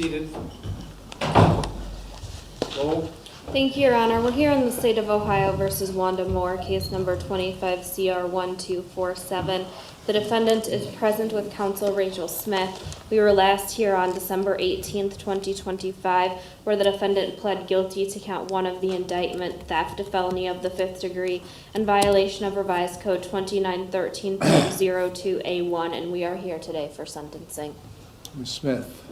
seated. Lowe. Thank you, Your Honor. We're here in the state of Ohio versus Wanda Moore, case number 25 CR 1247. The defendant is present with counsel Rachel Smith. We were last here on December 18th, 2025, where the defendant pled guilty to count 1 of the indictment, theft, a felony of the 5th degree, and violation of revised code 2913.02A1, and we are here today for sentencing. Ms. Smith.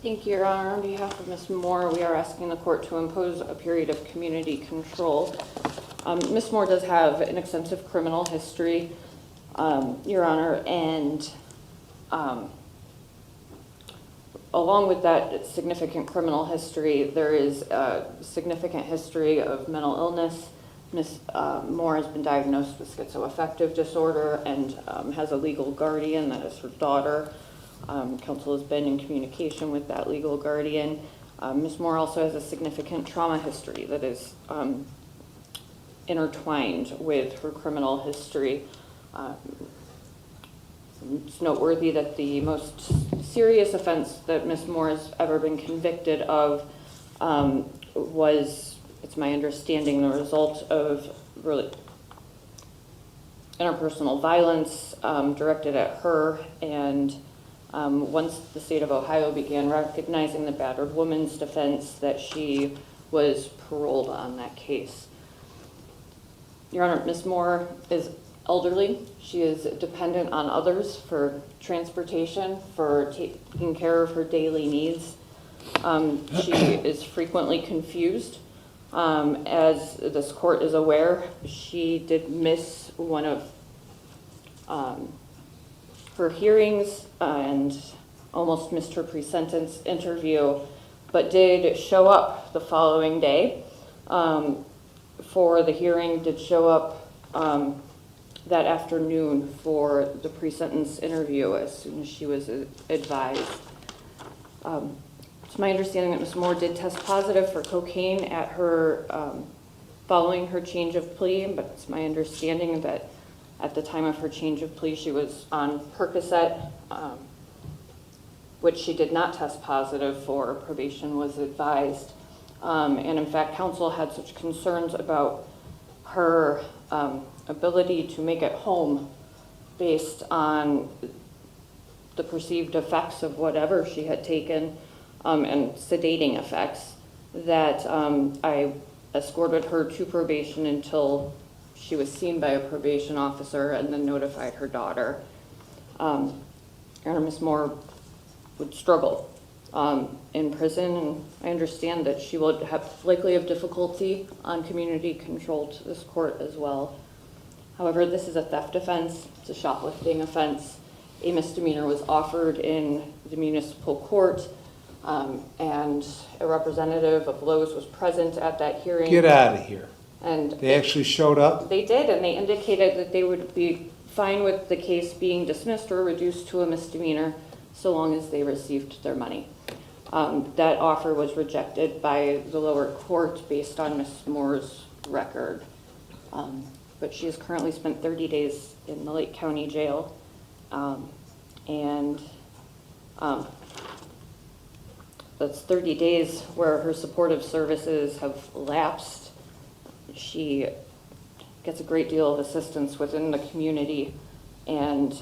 Thank you, Your Honor. On behalf of Ms. Moore, we are asking the court to impose a period of community control. Ms. Moore does have an extensive criminal history, Your Honor, and along with that significant criminal history, there is a significant history of mental illness. Ms. Moore has been diagnosed with schizoaffective disorder and has a legal guardian that is her daughter. Counsel has been in communication with that legal guardian. Ms. Moore also has a significant trauma history that is intertwined with her criminal history. It's noteworthy that the most serious offense that Ms. Moore has ever been convicted of was, it's my understanding, the result of really interpersonal violence directed at her, and once the state of Ohio began recognizing the battered woman's defense, that she was paroled on that case. Your Honor, Ms. Moore is elderly. She is dependent on others for transportation, for taking care of her daily needs. She is frequently confused. As this court is aware, she did miss one of her hearings and almost missed her pre-sentence interview, but did show up the following day for the hearing, did show up that afternoon for the pre-sentence interview as soon as she was advised. It's my understanding that Ms. Moore did test positive for cocaine at her following her change of plea, but it's my understanding that at the time of her change of plea, she was on Percocet, which she did not test positive for. Probation was advised. And in fact, counsel had such concerns about her ability to make it home based on the perceived effects of whatever she had taken and sedating effects that I escorted her to probation until she was seen by a probation officer and then notified her daughter. Ms. Moore would struggle in prison, and I understand that she would likely have difficulty on community control to this court as well. However, this is a theft offense, it's a shoplifting offense. A misdemeanor was offered in the municipal court, and a representative of Lowe's was present at that hearing. Get out of here. And they actually showed up? They did, and they indicated that they would be fine with the case being dismissed or reduced to a misdemeanor so long as they received their money. That offer was rejected by the lower court based on Ms. Moore's record. But she has currently spent 30 days in the Lake County Jail. That's 30 days where her supportive services have lapsed. She gets a great deal of assistance within the community, and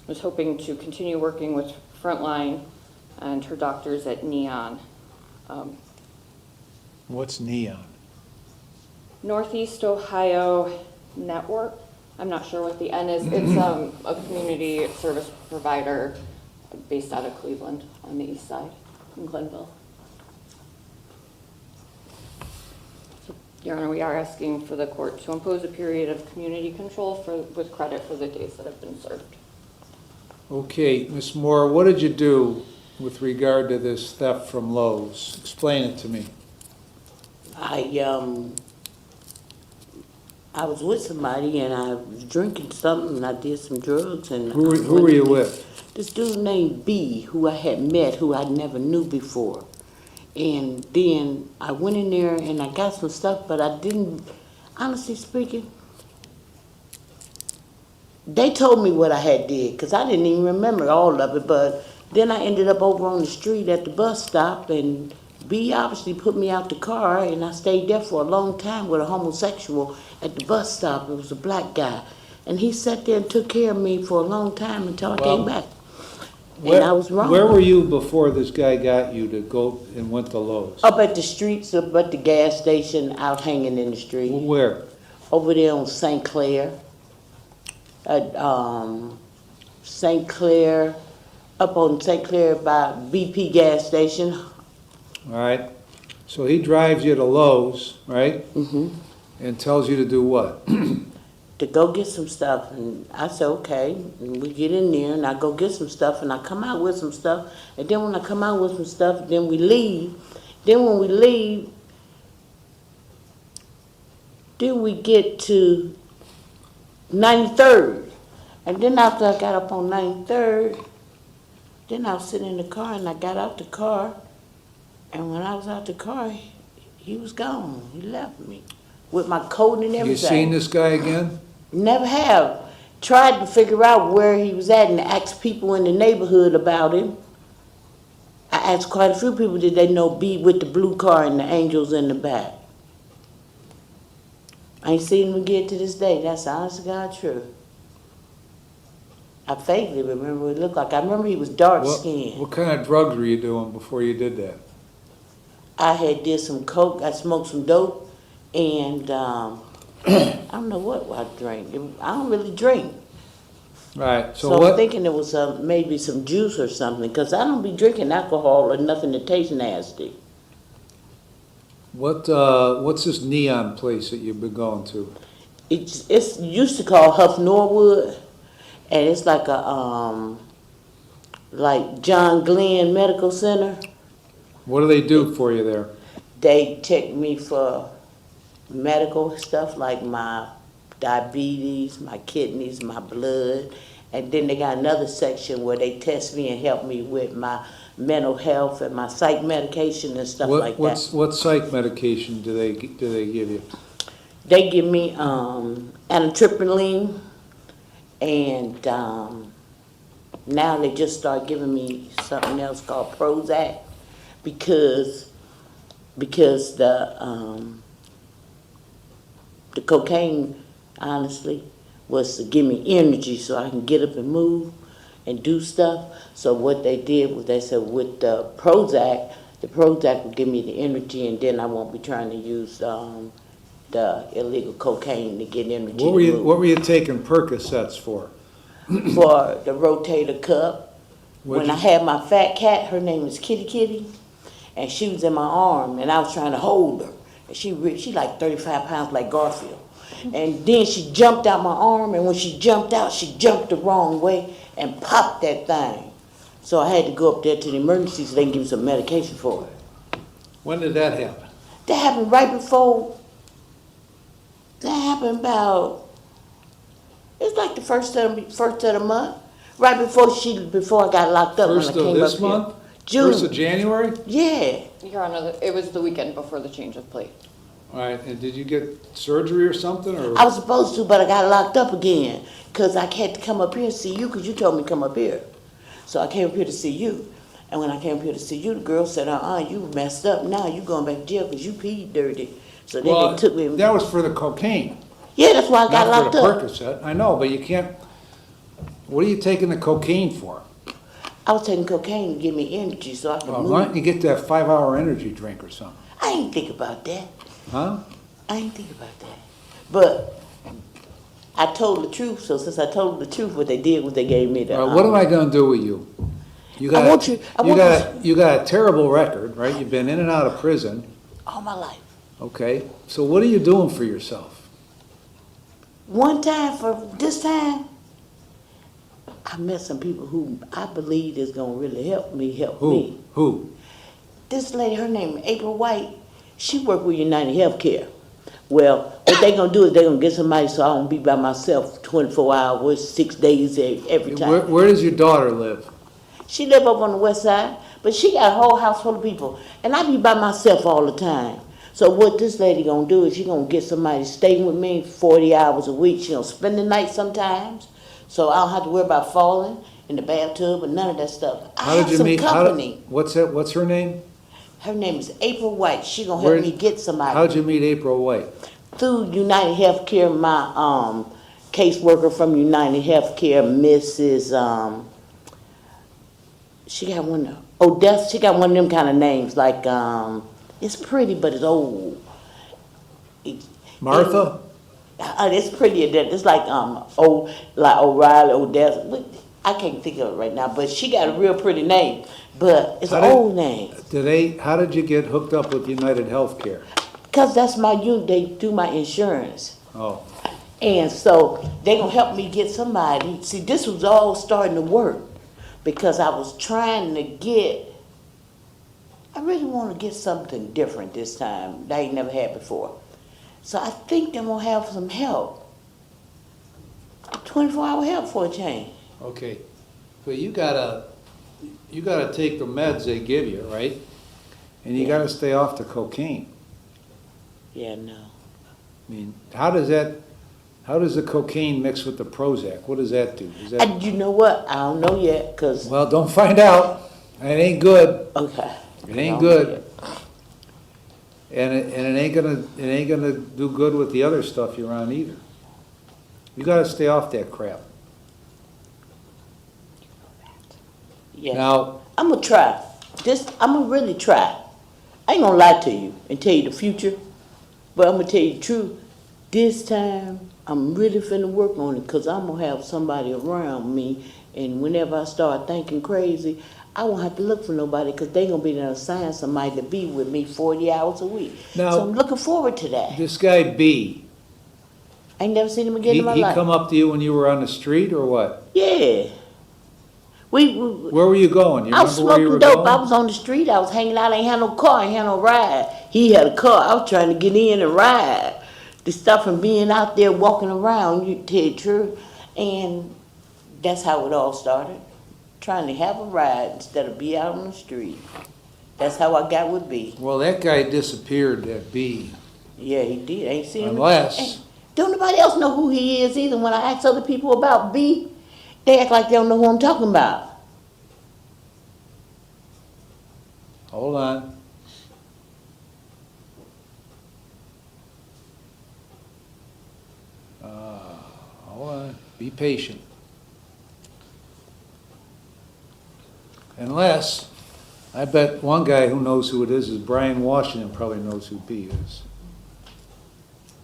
was hoping to continue working with Frontline and her doctors at Neon. What's Neon? Northeast Ohio Network. I'm not sure what the N is. It's a community service provider based out of Cleveland on the east side in Glenville. Your Honor, we are asking for the court to impose a period of community control with credit for the days that have been served. Okay, Ms. Moore, what did you do with regard to this theft from Lowe's? Explain it to me. I was with somebody and I was drinking something and I did some drugs and Who were you with? This dude named B, who I had met, who I never knew before. And then I went in there and I got some stuff, but I didn't, honestly speaking, they told me what I had did, because I didn't even remember all of it, but Then I ended up over on the street at the bus stop, and B obviously put me out the car, and I stayed there for a long time with a homosexual at the bus stop. It was a black guy. And he sat there and took care of me for a long time until I came back. And I was wrong. Where were you before this guy got you to go and went to Lowe's? Up at the streets, up at the gas station, out hanging in the street. Where? Over there on St. Clair. At St. Clair, up on St. Clair by BP gas station. All right. So he drives you to Lowe's, right? Mm-hmm. And tells you to do what? To go get some stuff, and I said, okay, and we get in there, and I go get some stuff, and I come out with some stuff, and then when I come out with some stuff, then we leave. Then when we leave, then we get to 93rd, and then after I got up on 93rd, then I was sitting in the car, and I got out the car, and when I was out the car, he was gone. He left me with my coat and everything. You seen this guy again? Never have. Tried to figure out where he was at and asked people in the neighborhood about him. I asked quite a few people, did they know B with the blue car and the angels in the back? I ain't seen him again to this day. That's the honest to God truth. I vaguely remember what he looked like. I remember he was dark skinned. What kind of drugs were you doing before you did that? I had did some coke, I smoked some dope, and I don't know what I drank. I don't really drink. Right. So I'm thinking it was maybe some juice or something, because I don't be drinking alcohol or nothing that tastes nasty. What's this neon place that you've been going to? It's used to call Huff Norwood, and it's like a like John Glenn Medical Center. What do they do for you there? They check me for medical stuff like my diabetes, my kidneys, my blood, and then they got another section where they test me and help me with my mental health and my psych medication and stuff like that. What psych medication do they give you? They give me amitriptyline, and now they just start giving me something else called Prozac because the cocaine, honestly, was to give me energy so I can get up and move and do stuff. So what they did was they said with the Prozac will give me the energy, and then I won't be trying to use the illegal cocaine to get energy. What were you taking Percocets for? For the rotator cuff. When I had my fat cat, her name is Kitty, and she was in my arm, and I was trying to hold her. And she like 35 pounds like Garfield. And then she jumped out my arm, and when she jumped out, she jumped the wrong way and popped that thing. So I had to go up there to the emergency so they can give me some medication for it. When did that happen? That happened right before, that happened about, it's like the first of the month. Right before I got locked up. First when I of came this up here. month? June. First of January? Yeah. Your Honor, it was the weekend before the change of plea. All right, and did you get surgery or something? Or I was supposed to, but I got locked up again because I had to come up here and see you because you told me to come up here. So I came up here to see you. And when I came up here to see you, the girl said, you messed up now. You going back to jail because you peed dirty. So then they took me. That was for the cocaine. Yeah, that's why I got not locked for the up. Percocet. I know, but you can't. What are you taking the cocaine for? I was taking cocaine to give me energy so I could move. Why don't you get that 5-hour energy drink or something? I ain't think about that. Huh? I ain't think about that. But I told the truth, so since I told the truth, what they did was they gave me the... What am I going to do with you? You got a terrible record, right? You've been in and out of prison. All my life. Okay, so what are you doing for yourself? One time for this time, I met some people who I believe is going to really help me. Who? This lady, her name is April White, she worked with United Healthcare. Well, what they going to do is they're going to get somebody so I don't be by myself 24 hours, 6 days every time. Where does your daughter live? She live up on the west side, but she got a whole house full of people. And I be by myself all the time. So what this lady going to do is she going to get somebody to stay with me 40 hours a week. She going to spend the night sometimes, so I don't have to worry about falling. in the bathtub or none of that stuff. How I did have you some meet, company. what's that, what's her name? Her name is April White. She gonna Where- help me get somebody. How'd you meet April White? Through United Healthcare, my caseworker from United Healthcare, Mrs. She got one. Odessa. She got one of them kind of names. Like it's pretty, but it's old. Martha? It's prettier than it's like old, like O'Reilly, Odessa. I can't think of it right now, but she got a real pretty name. But it's an old name. How did you get hooked up with United Healthcare? Cause that's my unit. They do my insurance. Oh, And so they gonna help me get somebody. See, this was all starting to work because I was trying to get, I really want to get something different this time that I ain't never had before. So I think they're gonna have some help. 24-hour help for a change. okay. But you gotta take the meds they give you, right? And you gotta stay off the cocaine. Yeah, no. I mean, how does the cocaine mix with the Prozac? What does that do? Is that, And you know what? I don't know yet, cause, well, don't find out. It ain't good. okay. It ain't good. And it ain't gonna do good with the other stuff you're on either. You gotta stay off that crap. Yeah. Now, I'm gonna try. I'm gonna really try. I ain't gonna lie to you and tell you the future, but I'm gonna tell you the truth. This time, I'm really finna work on it because I'm gonna have somebody around me, and whenever I start thinking crazy, I won't have to look for nobody because they gonna be there to assign somebody to be with me 40 hours a week. Now- So I'm looking forward to that. this guy B, I ain't never seen him again he in my life. come up to you when you were on the street or what? Yeah. We Where were you going? You I was remember where you were smoking dope. I going? was on the street. I was hanging out. I ain't had no car. I ain't had no ride. He had a car. I was trying to get in and ride. To stop from being out there walking around, you tell the truth. And that's how it all started. Trying to have a ride instead of be out on the street. That's how I got with B. Well, that guy disappeared, that B. Yeah, he did. Ain't seen him. Unless- Hey, don't nobody else know who he is either. When I ask other people about B, they act like they don't know who I'm talking about. Hold on. Hold on. Be patient. Unless, I bet one guy who knows who it is Brian Washington probably knows who B is.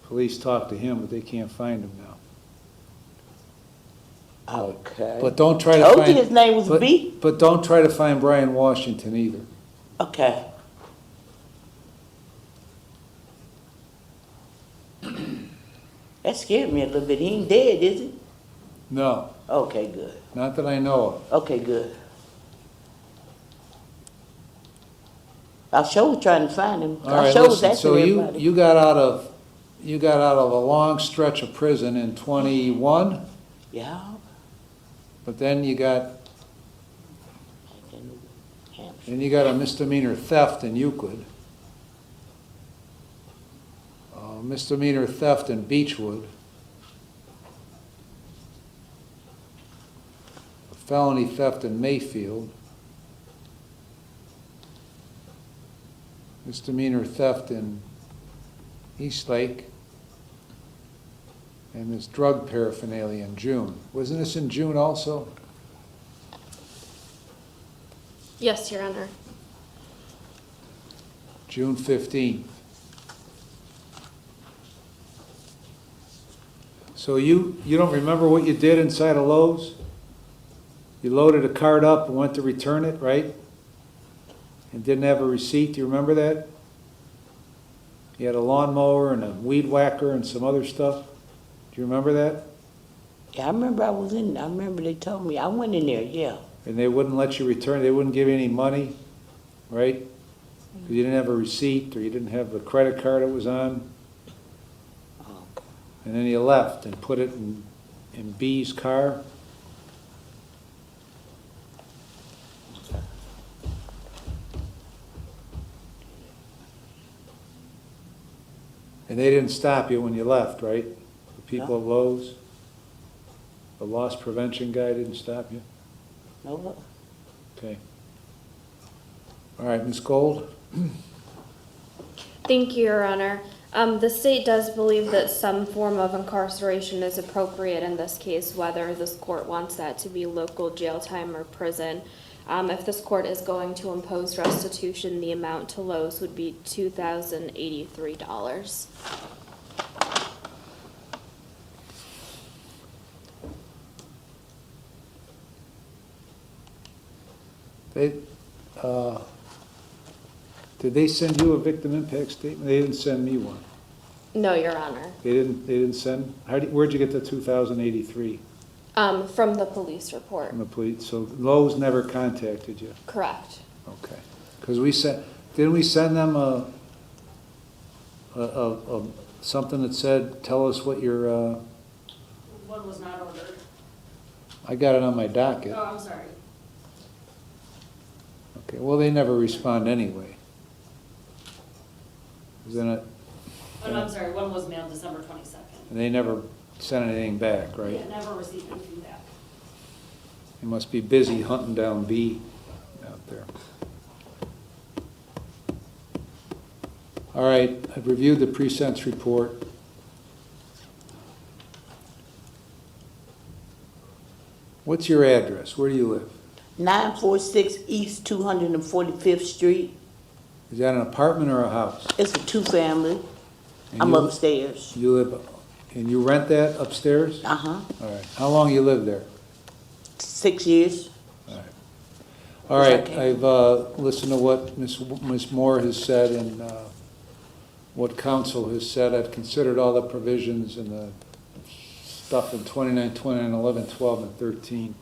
Police talk to him, but they can't find him now. Okay. But don't try to Told find. you his name was B. But don't try to find Brian Washington either. Okay. That scared me a little bit. He ain't dead, is he? No, Okay, good. not that I know of. Okay, good. I sure was trying to find him. All I right, sure was listen, so asking everybody. you got out of a long stretch of prison in 21, Yeah. but then you got a misdemeanor theft in Euclid. Misdemeanor theft in Beechwood. A felony theft in Mayfield. Misdemeanor theft in Eastlake. And this drug paraphernalia in June. Wasn't this in June also? Yes, Your Honor. June 15th. So you don't remember what you did inside of Lowe's? You loaded a cart up and went to return it, right? And didn't have a receipt, do you remember that? You had a lawnmower and a weed whacker and some other stuff. Do you remember that? Yeah, I remember I remember they told me. I went in there, yeah. And they wouldn't let you return, they wouldn't give you any money, right? Because you didn't have a receipt or you didn't have the credit card it was on. And then you left and put it in B's car. And they didn't stop you when you left, right? The people at Lowe's? The loss prevention guy didn't stop you? No. Okay. All right, Ms. Gold? Thank you, Your Honor. The state does believe that some form of incarceration is appropriate in this case, whether this court wants that to be local jail time or prison. If this court is going to impose restitution, the amount to Lowe's would be $2,083. They, did they send you a victim impact statement? They didn't send me one. No, Your Honor. They didn't send, where'd you get the 2,083? From the police report. From the police, so Lowe's never contacted you? Correct. Okay. Because didn't we send them something that said, tell us what your, One was not ordered. I got it on my docket. Oh, I'm sorry. Okay, well, they never respond anyway. Isn't it? Oh, no, I'm sorry, one was mailed December 22nd. And they never sent anything back, right? Yeah, never received anything back. They must be busy hunting down B out there. All right, I've reviewed the pre-sentence report. What's your address? Where do you live? 946 East 245th Street. Is that an apartment or a house? It's a two-family. And I'm you- upstairs. You live, and you rent that upstairs? Uh-huh. All right. How long you live there? 6 years. All right, Okay. I've listened to what Ms. Moore has said and what counsel has said. I've considered all the provisions and the stuff in 29, 29, 11, 12, and 13.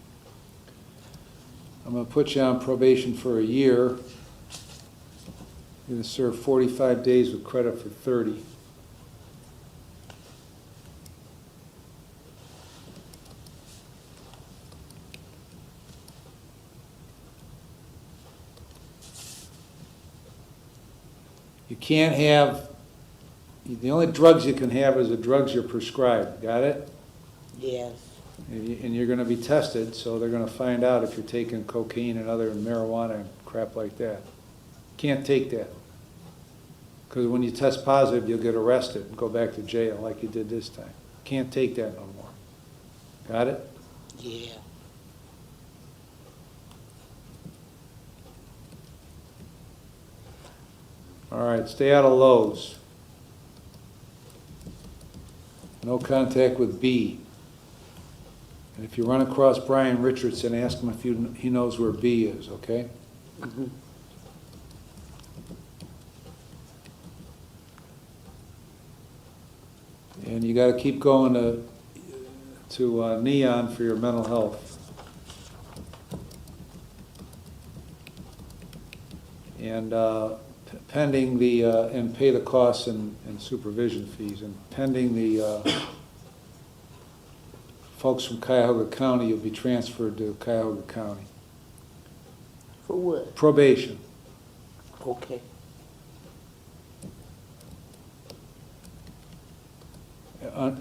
I'm going to put you on probation for a year. You're going to serve 45 days with credit for 30. You can't have, the only drugs you can have is the drugs you're prescribed. Got it? Yes. And you're going to be tested, so they're going to find out if you're taking cocaine and other marijuana and crap like that. Can't take that. Because when you test positive, you'll get arrested and go back to jail like you did this time. Can't take that no more. Got it? Yeah. All right, stay out of Lowe's. No contact with B. And if you run across Brian Richardson, ask him if he knows where B is, okay? Mm-hmm. And you got to keep going to Neon for your mental health. And pending the, and pay the costs and supervision fees. And pending the folks from Cuyahoga County, you'll be transferred to Cuyahoga County. For what? Probation. Okay.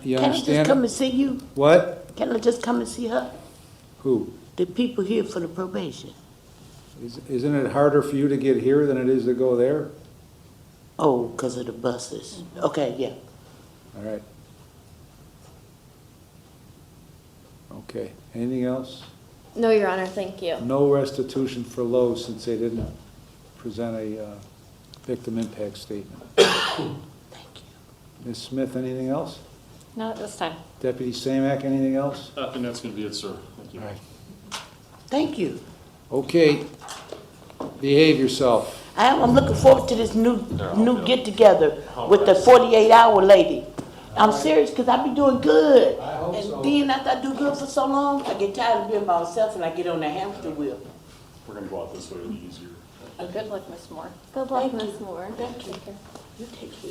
You Can I just understand? come and see you? What? Can I just come and see her? Who? The people here for the probation. Isn't it harder for you to get here than it is to go there? Oh, because of the buses. Okay, yeah. All right. Okay. Anything else? No, Your Honor, thank you. No restitution for Lowe since they didn't present a victim impact statement. Thank you. Ms. Smith, anything else? Not at this time. Deputy Samak, anything else? I think that's going to be it, sir. Thank you. All right. Thank you. Okay. Behave yourself. I'm looking forward to this new get-together with the 48-hour lady. I'm serious, because I be doing good. I hope so. And then after I do good for so long, I get tired of being by myself and I get on the hamster wheel. We're going to go out this way, it'll be easier. Good luck, Miss Moore. Good luck, Thank you. Ms. Moore. Thank you. You take care.